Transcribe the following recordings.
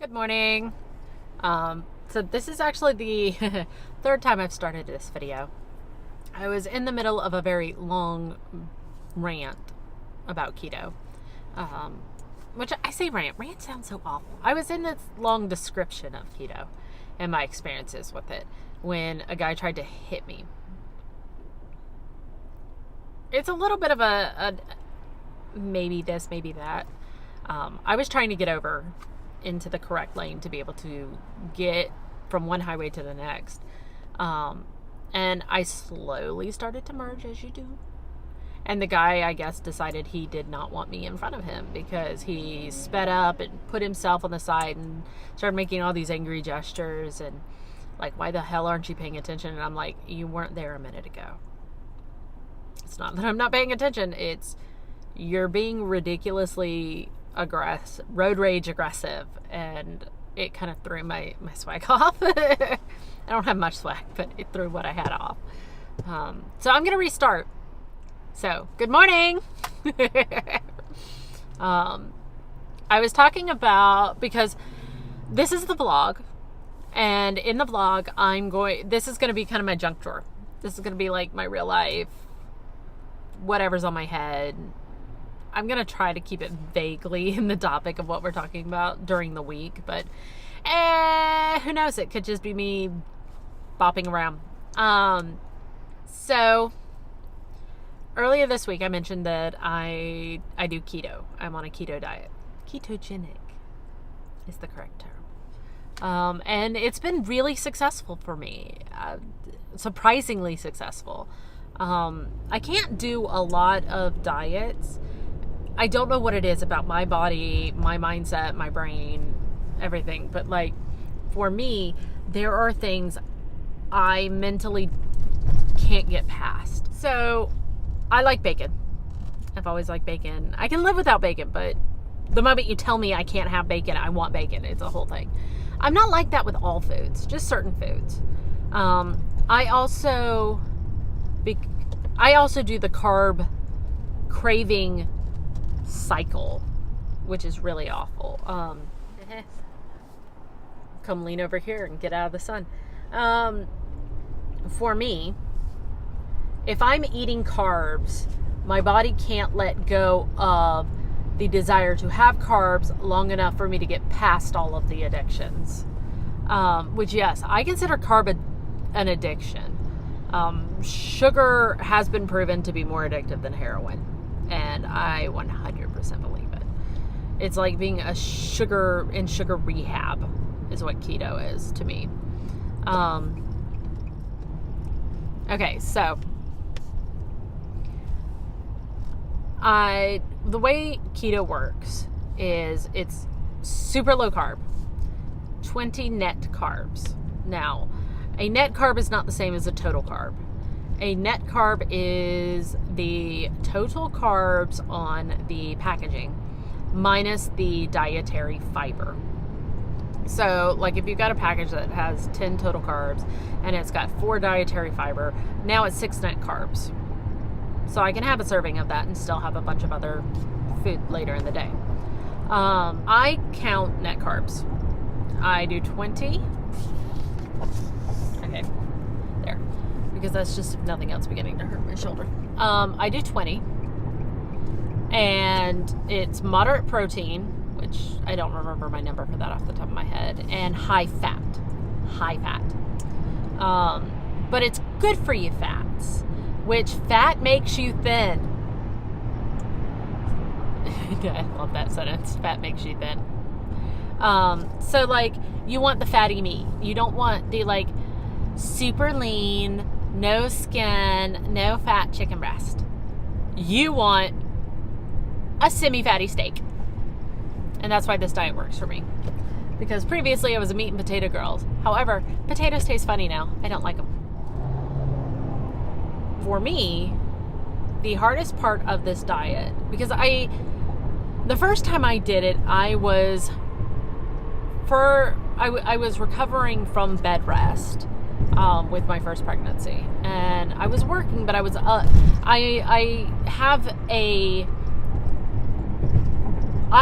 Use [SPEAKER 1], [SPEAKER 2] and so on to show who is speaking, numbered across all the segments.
[SPEAKER 1] Good morning. So this is actually the third time I've started this video. I was in the middle of a very long rant about keto. Which I say rant. Rant sounds so awful. I was in this long description of keto and my experiences with it when a guy tried to hit me. It's a little bit of a maybe this, maybe that. I was trying to get over into the correct lane to be able to get from one highway to the next. And I slowly started to merge, as you do. And the guy, I guess, decided he did not want me in front of him because he sped up and put himself on the side and started making all these angry gestures and like, why the hell aren't you paying attention? And I'm like, you weren't there a minute ago. It's not that I'm not paying attention. It's you're being ridiculously road rage aggressive, and it kind of threw my swag off. I don't have much swag, but it threw what I had off. So I'm gonna restart. So good morning. I was talking about, because this is the vlog, and in the vlog this is gonna be kind of my junk drawer. This is gonna be like my real life, whatever's on my head. I'm going to try to keep it vaguely in the topic of what we're talking about during the week, but who knows? It could just be me bopping around. So earlier this week I mentioned that I do keto. I'm on a keto diet. Ketogenic is the correct term. And it's been really successful for me. Surprisingly successful. I can't do a lot of diets. I don't know what it is about my body, my mindset, my brain, everything. But like, for me, there are things I mentally can't get past. So I like bacon. I've always liked bacon. I can live without bacon, but the moment you tell me I can't have bacon, I want bacon. It's a whole thing. I'm not like that with all foods, just certain foods. I also do the carb craving cycle, which is really awful. Come lean over here and get out of the sun. For me, if I'm eating carbs, my body can't let go of the desire to have carbs long enough for me to get past all of the addictions. Which, yes, I consider carb an addiction. Sugar has been proven to be more addictive than heroin. And I 100% believe it. It's like being in sugar rehab is what keto is to me. Okay, so the way keto works is it's super low carb, 20 net carbs. Now, a net carb is not the same as a total carb. A net carb is the total carbs on the packaging minus the dietary fiber. So, like, if you've got a package that has 10 total carbs and it's got 4 dietary fiber, now it's 6 net carbs. So I can have a serving of that and still have a bunch of other food later in the day. I count net carbs. I do 20. Okay. There. Because that's just, if nothing else, beginning to hurt my shoulder. I do 20. And it's moderate protein, which I don't remember my number for that off the top of my head, and high fat. High fat. But it's good for you fats, which fat makes you thin. I love that sentence. Fat makes you thin. So, like, you want the fatty meat. You don't want the, like, super lean, no skin, no fat chicken breast. You want a semi-fatty steak. And that's why this diet works for me. Because previously I was a meat and potato girl. However, potatoes taste funny now. I don't like them. For me, the hardest part of this diet, because the first time I did it, I was recovering from bed rest. With my first pregnancy, and I was working, but I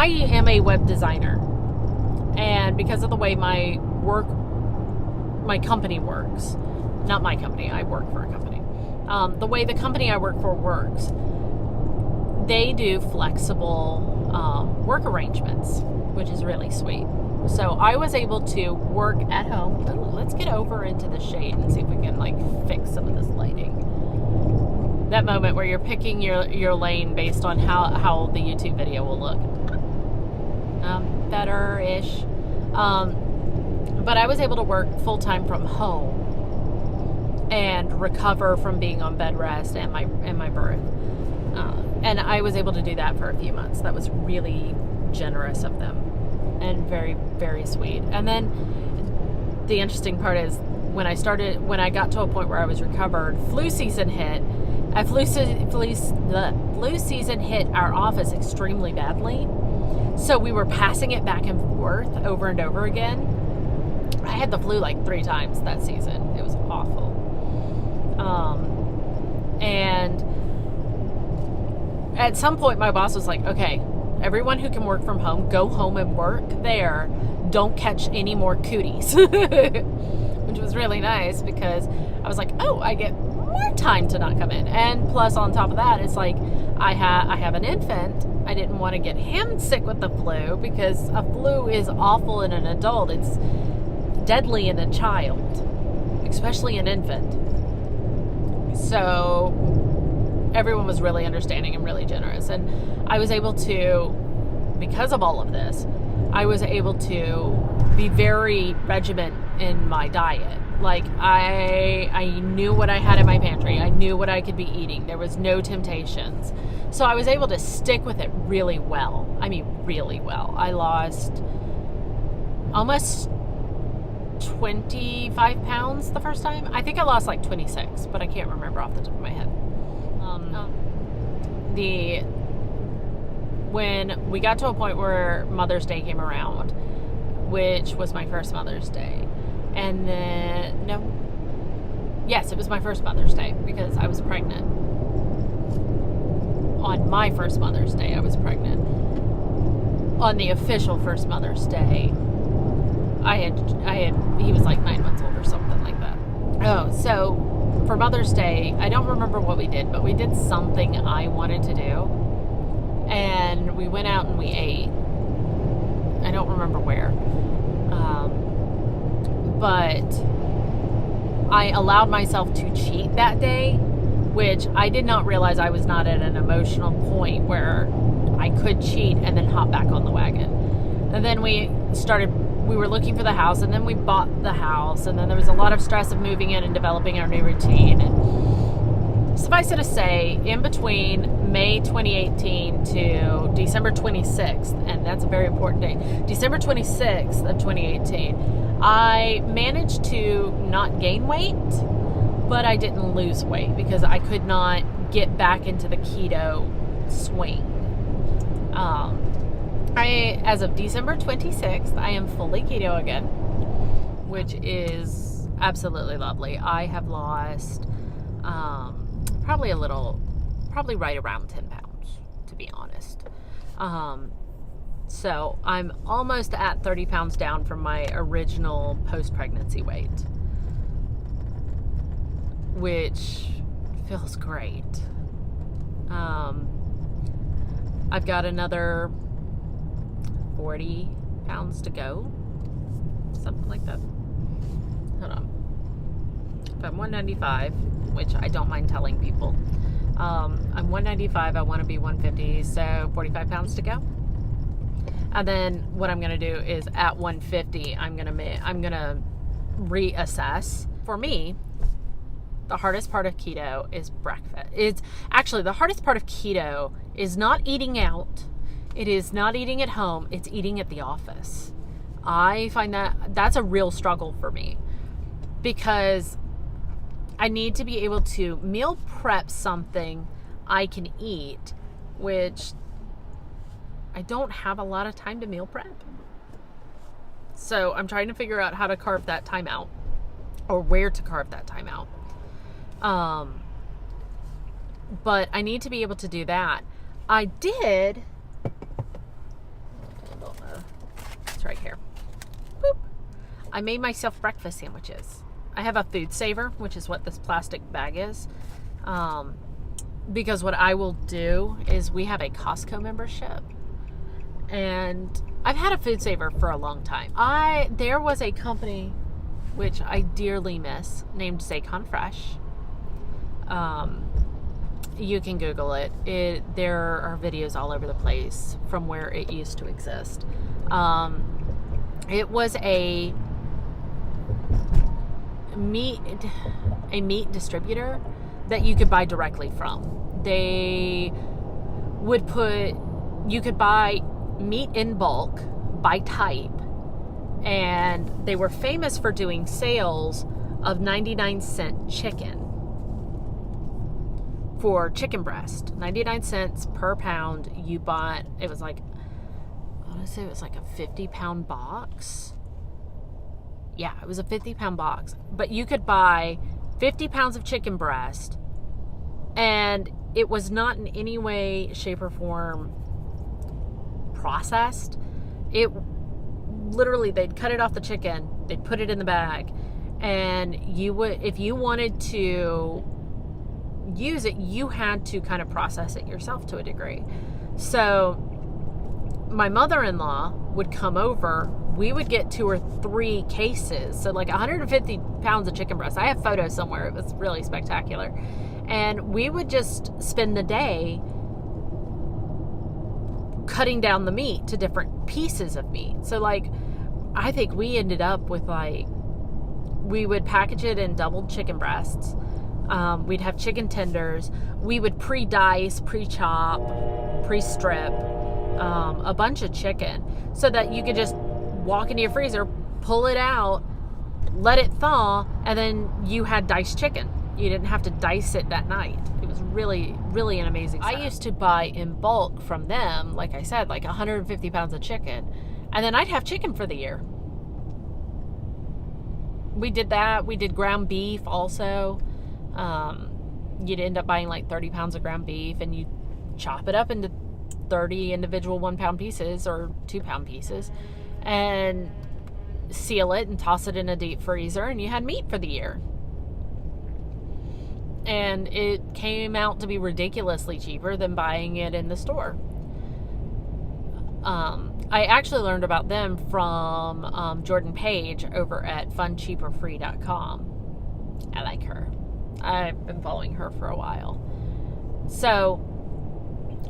[SPEAKER 1] am a web designer, And because of the way my company works, not my company, I work for a company. The way the company I work for works, they do flexible work arrangements, which is really sweet. So I was able to work at home. Ooh, let's get over into the shade and see if we can like fix some of this lighting. That moment where you're picking your lane based on how the YouTube video will look. Better-ish. But I was able to work full-time from home and recover from being on bed rest and my birth. And I was able to do that for a few months. That was really generous of them and very, very sweet. And then the interesting part is when I got to a point where I was recovered, flu season hit. The flu season hit our office extremely badly. So we were passing it back and forth over and over again. I had the flu like 3 times that season. It was awful. And at some point my boss was like, okay, everyone who can work from home, go home and work there. Don't catch any more cooties. Which was really nice because I was like, oh, I get more time to not come in. And plus on top of that, it's like I have an infant. I didn't want to get him sick with the flu because a flu is awful in an adult. It's deadly in a child, especially an infant. So everyone was really understanding and really generous. And I was able to, because of all of this, I was able to be very regiment in my diet. Like I knew what I had in my pantry. I knew what I could be eating. There was no temptations. So I was able to stick with it really well. I mean, really well. I lost almost 25 pounds the first time. I think I lost like 26, but I can't remember off the top of my head. When we got to a point where Mother's Day came around, which was my first Mother's Day, and then yes, it was my first Mother's Day because I was pregnant. On my first Mother's Day, I was pregnant. On the official first Mother's Day, he was like 9 months old or something like that. Oh, so for Mother's Day, I don't remember what we did, but we did something I wanted to do. And we went out and we ate. I don't remember where. But I allowed myself to cheat that day, which I did not realize I was not at an emotional point where I could cheat and then hop back on the wagon. And then we were looking for the house, and then we bought the house, and then there was a lot of stress of moving in and developing our new routine. And suffice it to say, in between May 2018 to December 26th, and that's a very important date, December 26th of 2018, I managed to not gain weight, but I didn't lose weight because I could not get back into the keto swing. As of December 26th, I am fully keto again, which is absolutely lovely. I have lost probably right around 10 pounds, to be honest. So I'm almost at 30 pounds down from my original post-pregnancy weight, which feels great. I've got another 40 pounds to go, something like that. Hold on. If I'm 195, which I don't mind telling people, I'm 195. I want to be 150, so 45 pounds to go. And then what I'm gonna do is at 150, I'm gonna reassess. For me, the hardest part of keto is breakfast. It's actually the hardest part of keto is not eating out. It is not eating at home. It's eating at the office. I find that's a real struggle for me because I need to be able to meal prep something I can eat, which I don't have a lot of time to meal prep. So I'm trying to figure out how to carve that time out, or where to carve that time out. But I need to be able to do that. I did. It's right here. I made myself breakfast sandwiches. I have a food saver, which is what this plastic bag is. Because what I will do is we have a Costco membership. And I've had a food saver for a long time. There was a company which I dearly miss named Zaycon Fresh. You can Google it. There are videos all over the place from where it used to exist. It was a meat distributor that you could buy directly from. You could buy meat in bulk by type, and they were famous for doing sales of 99-cent chicken for chicken breast. 99 cents per pound. You bought, it was like, I want to say it was like a 50-pound box. Yeah, it was a 50-pound box. But you could buy 50 pounds of chicken breast, and it was not in any way, shape, or form processed. It literally, they'd cut it off the chicken, they'd put it in the bag, and if you wanted to use it, you had to kind of process it yourself to a degree. So my mother-in-law would come over. We would get 2 or 3 cases, so like 150 pounds of chicken breast. I have photos somewhere. It was really spectacular. And we would just spend the day cutting down the meat to different pieces of meat. So like, I think we ended up with we would package it in doubled chicken breasts. We'd have chicken tenders. We would pre-dice, pre-chop, pre-strip a bunch of chicken so that you could just walk into your freezer, pull it out, let it thaw, and then you had diced chicken. You didn't have to dice it that night. It was really, really an amazing setup. I used to buy in bulk from them, like I said, like 150 pounds of chicken, and then I'd have chicken for the year. We did that. We did ground beef also. You'd end up buying like 30 pounds of ground beef, and you chop it up into 30 individual 1-pound pieces or 2-pound pieces and seal it and toss it in a deep freezer, and you had meat for the year. And it came out to be ridiculously cheaper than buying it in the store. I actually learned about them from Jordan Page over at funcheaperfree.com. I like her. I've been following her for a while. So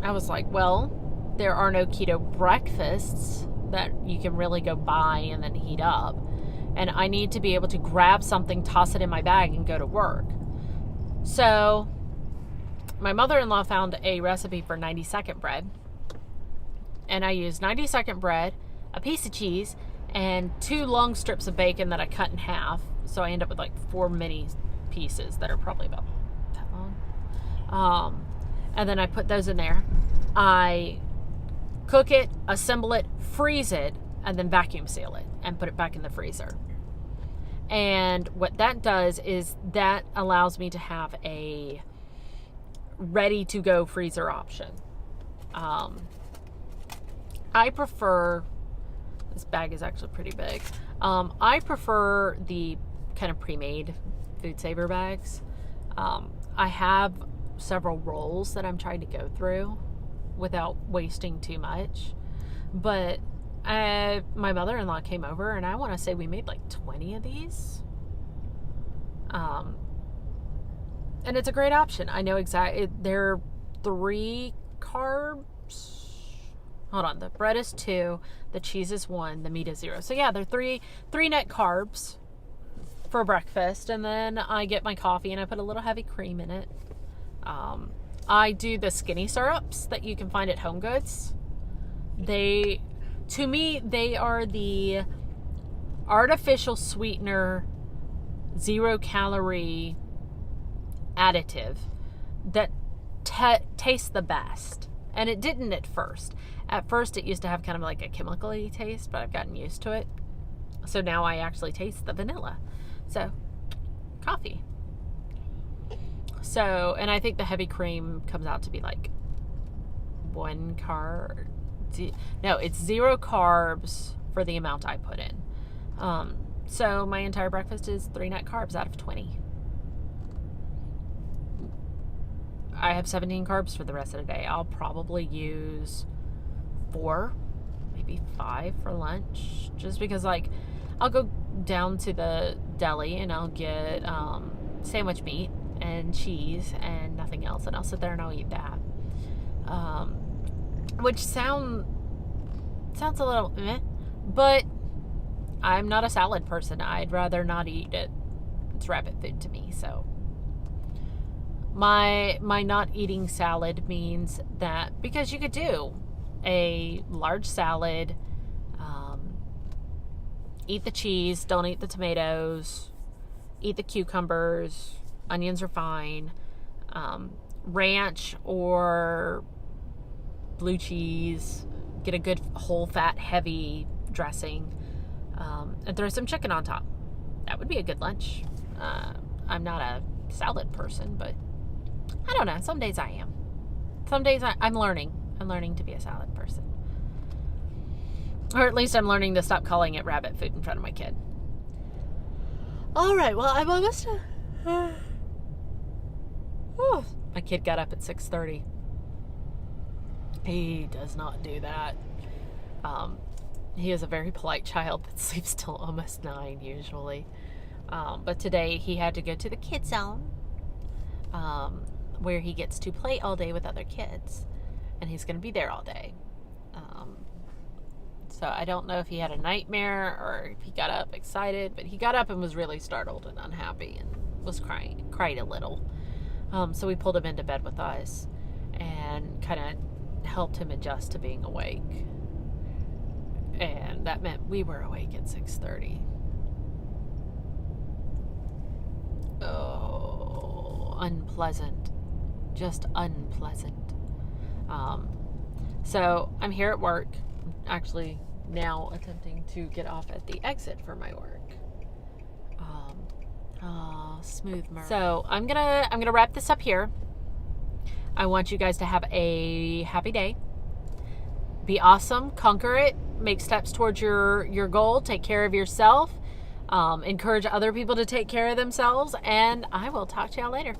[SPEAKER 1] I was like, well, there are no keto breakfasts that you can really go buy and then heat up. And I need to be able to grab something, toss it in my bag, and go to work. So my mother-in-law found a recipe for 90-second bread. And I used 90-second bread, a piece of cheese, and 2 long strips of bacon that I cut in half. So I end up with like 4 mini pieces that are probably about that long. And then I put those in there. I cook it, assemble it, freeze it, and then vacuum seal it and put it back in the freezer. And what that does is that allows me to have a ready-to-go freezer option. I prefer, this bag is actually pretty big. I prefer the kind of pre-made food saver bags. I have several rolls that I'm trying to go through without wasting too much. But my mother-in-law came over, and I want to say we made like 20 of these. And it's a great option. I know exactly, they're 3 carbs. Hold on, the bread is 2, the cheese is 1, the meat is 0. So yeah, they're 3 net carbs for breakfast, and then I get my coffee and I put a little heavy cream in it. I do the skinny syrups that you can find at Home Goods. To me, they are the artificial sweetener, 0-calorie additive that tastes the best. And it didn't at first. At first, it used to have kind of like a chemical-y taste, but I've gotten used to it. So now I actually taste the vanilla. So, coffee. So, and I think the heavy cream comes out to be like 1 carb. No, it's 0 carbs for the amount I put in. So my entire breakfast is 3 net carbs out of 20. I have 17 carbs for the rest of the day. I'll probably use 4, maybe 5 for lunch, just because like I'll go down to the deli and I'll get sandwich meat and cheese and nothing else, and I'll sit there and I'll eat that. Which sounds a little but I'm not a salad person. I'd rather not eat it. It's rabbit food to me. So my not eating salad means that, because you could do a large salad, eat the cheese, don't eat the tomatoes, eat the cucumbers, onions are fine, ranch or blue cheese, get a good whole fat heavy dressing, and throw some chicken on top. That would be a good lunch. I'm not a salad person, but I don't know. Some days I am. Some days I'm learning. I'm learning to be a salad person. Or at least I'm learning to stop calling it rabbit food in front of my kid. All right, well, I'm almost my kid got up at 6:30. He does not do that. He is a very polite child that sleeps till almost 9 usually. But today he had to go to the kid zone, where he gets to play all day with other kids, and he's going to be there all day. So I don't know if he had a nightmare or if he got up excited, but he got up and was really startled and unhappy and was cried a little. So we pulled him into bed with us and kind of helped him adjust to being awake. And that meant we were awake at 6:30. Oh, unpleasant. Just unpleasant. So I'm here at work, actually now attempting to get off at the exit for my work. Smooth murder. So I'm gonna wrap this up here. I want you guys to have a happy day. Be awesome, conquer it, make steps towards your goal, take care of yourself, encourage other people to take care of themselves, and I will talk to y'all later.